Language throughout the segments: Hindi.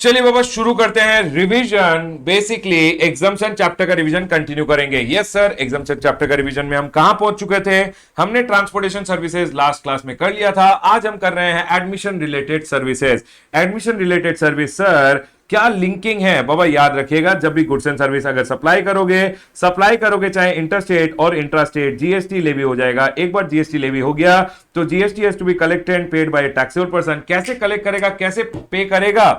चलिए बाबा शुरू करते हैं रिवीजन। बेसिकली एग्जाम्शन चैप्टर का रिवीजन कंटिन्यू करेंगे। यस सर, एग्जाम्शन चैप्टर का रिवीजन में हम कहां पहुंच चुके थे? हमने ट्रांसपोर्टेशन सर्विसेज लास्ट क्लास में कर लिया था। आज हम कर रहे हैं admission related services. Admission related service sir क्या लिंकिंग है बाबा? याद रखिएगा, जब भी गुड्स एंड सर्विस अगर सप्लाई करोगे चाहे इंटरस्टेट और इंट्रास्टेट, जीएसटी लेवी हो जाएगा। एक बार जीएसटी लेवी हो गया तो GST has to be collected and paid by taxable person. कैसे कलेक्ट करेगा, कैसे पे करेगा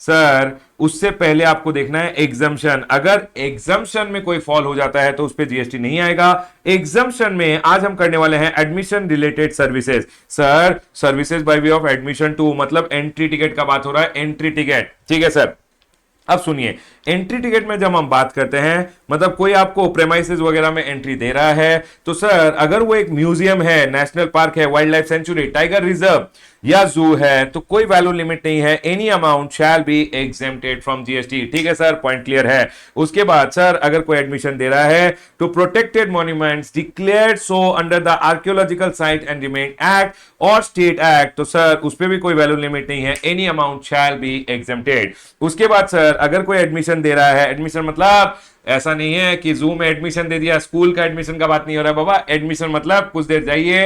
सर? उससे पहले आपको देखना है एग्जम्पशन। अगर एग्जम्पशन में कोई फॉल हो जाता है तो उस पर जीएसटी नहीं आएगा। एग्जम्पशन में आज हम करने वाले हैं admission related services. Sir services by way of admission to मतलब एंट्री टिकट का बात हो रहा है, एंट्री टिकट। ठीक है सर, अब सुनिए, एंट्री टिकट में जब हम बात करते हैं मतलब कोई आपको प्रेमाइसेस वगैरह में एंट्री दे रहा है तो सर अगर वो एक म्यूजियम है, नेशनल पार्क है, wild life sanctuary, tiger reserve या जू है तो कोई वैल्यू लिमिट नहीं है। Any amount shall be exempted from GST. ठीक है सर, पॉइंट क्लियर है। उसके बाद सर अगर कोई एडमिशन दे रहा है तो protected monuments declared so under the archaeological site and remain act और स्टेट एक्ट, तो सर उस पर भी कोई वैल्यू लिमिट नहीं है। Any amount shall be exempted. उसके बाद सर अगर कोई एडमिशन दे रहा है, एडमिशन मतलब ऐसा नहीं है कि जू में एडमिशन दे दिया, स्कूल का एडमिशन का बात नहीं हो रहा है बाबा। एडमिशन मतलब कुछ देर जाइए,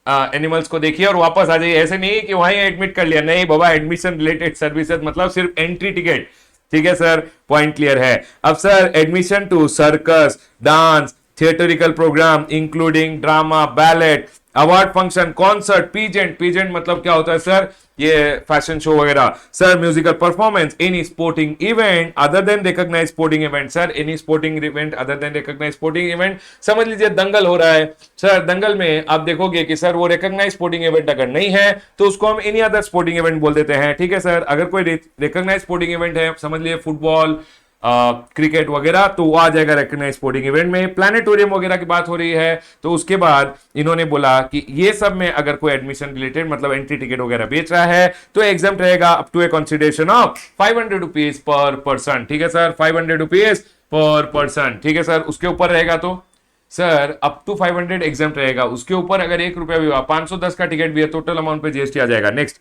एनिमल्स को देखिए और वापस आ जाइए। ऐसे नहीं कि वहीं एडमिट कर लिया, नहीं बाबा। एडमिशन रिलेटेड सर्विसेज मतलब सिर्फ एंट्री टिकट। ठीक है सर, पॉइंट क्लियर है। अब sir admission to circus, dance, theatrical programme including drama, ballet, award function, concert, pageant. Pageant मतलब क्या होता है सर? ये फैशन शो वगैरह। Sir musical performance, any sporting event other than recognise sporting event. Sir any sporting event other than recognise sporting event. समझ लीजिए दंगल हो रहा है सर, दंगल में आप देखोगे कि सर वो रिकॉग्नाइज स्पोर्टिंग इवेंट अगर नहीं है तो उसको हम एनी अदर स्पोर्टिंग इवेंट बोल देते हैं। ठीक है सर, अगर कोई रिकॉग्नाइज स्पोर्टिंग इवेंट है, समझ लीजिए फुटबॉल, क्रिकेट वगैरह, तो वो आ जाएगा रिकॉग्नाइज स्पोर्टिंग इवेंट में। प्लैनेटोरियम वगैरह की बात हो रही है तो उसके बाद इन्होंने बोला कि ये सब में अगर कोई एडमिशन रिलेटेड मतलब एंट्री टिकट वगैरह बेच रहा है तो एग्जाम्प्ट रहेगा up to a consideration of 500 rupees per person. ठीक है सर, 500 रुपीज पर पर्सन। ठीक है सर, उसके ऊपर रहेगा तो सर अप टू 500 एग्जाम्प्ट रहेगा। उसके ऊपर अगर 1 रुपया भी हुआ, 510 का टिकट भी है, टोटल अमाउंट पे जीएसटी आ जाएगा। Next,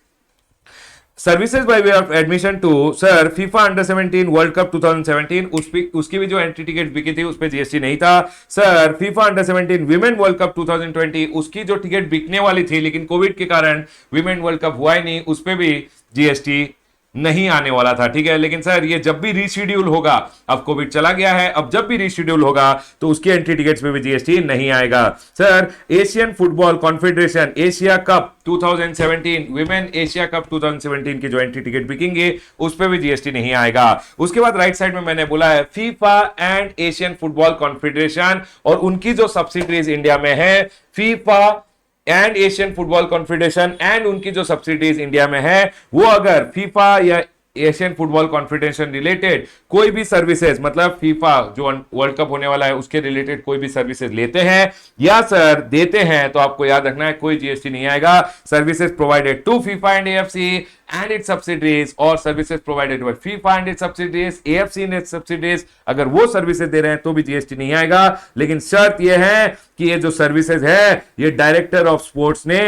services by way of admission to sir FIFA under 17 world cup 2017, उसकी भी जो एंट्री टिकट बिकी थी उस पे जीएसटी नहीं था। Sir FIFA under 17 women world cup 2020, उसकी जो टिकट बिकने वाली थी लेकिन कोविड के कारण विमेन वर्ल्ड कप हुआ ही नहीं, उस पे भी जीएसटी नहीं आने वाला था। ठीक है, लेकिन सर ये जब भी रीशेड्यूल होगा, अब कोविड चला गया है, अब जब भी रीशेड्यूल होगा तो उसकी एंट्री टिकट्स पे भी जीएसटी नहीं आएगा। Sir Asian football confederation Asia cup 2017, women Asia cup 2017 की जो एंट्री टिकट बिकेंगे उस पे भी जीएसटी नहीं आएगा। उसके बाद राइट साइड में मैंने बोला है FIFA and Asian football confederation और उनकी जो सब्सिडीज इंडिया में है, FIFA and Asian football confederation and उनकी जो सब्सिडीज इंडिया में है, वो अगर फीफा या एशियन फुटबॉल कॉन्फेडरेशन रिलेटेड कोई भी सर्विसेज मतलब फीफा जो वर्ल्ड कप होने वाला है उसके रिलेटेड कोई भी सर्विसेज लेते हैं या सर देते हैं तो आपको याद रखना है कोई जीएसटी नहीं आएगा। Services provided to FIFA and AFC and its subsidiaries और services provided by FIFA and its subsidiaries, AFC and its subsidiaries, अगर वो सर्विसेज दे रहे हैं तो भी जीएसटी नहीं आएगा। लेकिन शर्त ये है कि ये जो सर्विसेज है ये डायरेक्टर ऑफ स्पोर्ट्स ने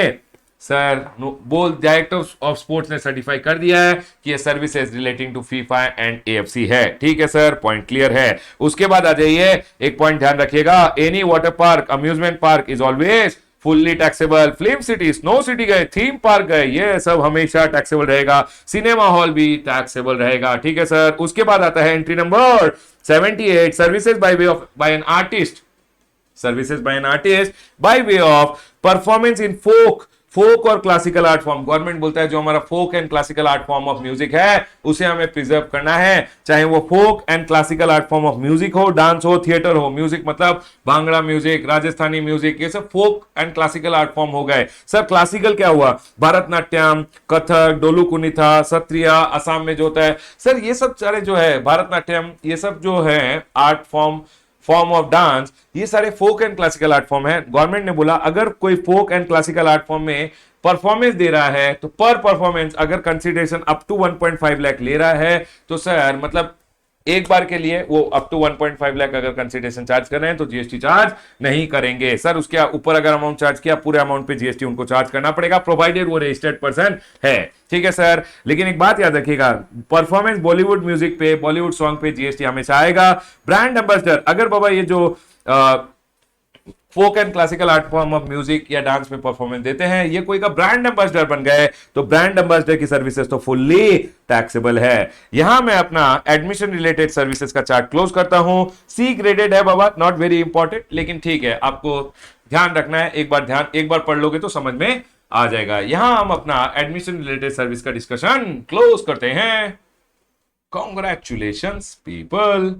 सर डायरेक्टर ऑफ स्पोर्ट्स ने सर्टिफाई कर दिया है कि ये services relating to FIFA and AFC है। ठीक है सर, पॉइंट क्लियर है। उसके बाद आ जाइए, एक पॉइंट ध्यान रखिएगा, any water park, amusement park is always fully taxable. Film city, snow city गए, थीम पार्क गए, ये सब हमेशा टैक्सेबल रहेगा। सिनेमा हॉल भी टैक्सेबल रहेगा। ठीक है सर, उसके बाद आता है entry number 78, services by an artist, services by an artist by way of performance in folk और क्लासिकल आर्ट फॉर्म। गवर्नमेंट बोलता है जो हमारा folk and classical art form of music है उसे हमें प्रिजर्व करना है, चाहे वो folk and classical art form of music हो, डांस हो, थिएटर हो। म्यूजिक मतलब भांगड़ा म्यूजिक, राजस्थानी म्यूजिक, ये सब folk and classical art form हो गए। सर क्लासिकल क्या हुआ? भरतनाट्यम, कथक, डोलू कुनिथा, सत्रिया, असम में जो होता है सर, ये सब सारे जो है भरतनाट्यम, ये सब जो है आर्ट फॉर्म ऑफ डांस, ये सारे फोक एंड क्लासिकल आर्ट फॉर्म है। गवर्नमेंट ने बोला अगर कोई फोक एंड क्लासिकल आर्ट फॉर्म में परफॉर्मेंस दे रहा है तो पर परफॉर्मेंस अगर कंसीडरेशन अप टू 1.5 लाख ले रहा है तो सर मतलब एक बार के लिए वो अप टू 1.5 लाख अगर कंसिडरेशन चार्ज कर रहे हैं तो जीएसटी चार्ज नहीं करेंगे सर। उसके ऊपर अगर अमाउंट चार्ज किया पूरे अमाउंट पे जीएसटी उनको चार्ज करना पड़ेगा, प्रोवाइडेड वो रजिस्टर्ड पर्सन है। ठीक है सर, लेकिन एक बात याद रखिएगा, परफॉर्मेंस बॉलीवुड म्यूजिक पे, बॉलीवुड सॉन्ग पे जीएसटी हमेशा आएगा। ब्रांड एम्बेसडर, अगर बाबा ये जो folk and classical art form of music या डांस में परफॉर्मेंस देते हैं, ये कोई का ब्रांड एम्बेसडर बन गए तो ब्रांड एम्बेसडर की सर्विसेज तो फुल्ली टैक्सेबल है। यहां मैं अपना एडमिशन रिलेटेड सर्विसेज का चार्ट क्लोज करता हूं। सी ग्रेडेड है बाबा, नॉट वेरी इंपॉर्टेंट, लेकिन ठीक है, आपको ध्यान रखना है। एक बार पढ़ लोगे तो समझ में आ जाएगा। यहां हम अपना एडमिशन रिलेटेड सर्विस का डिस्कशन क्लोज करते हैं। Congratulations people.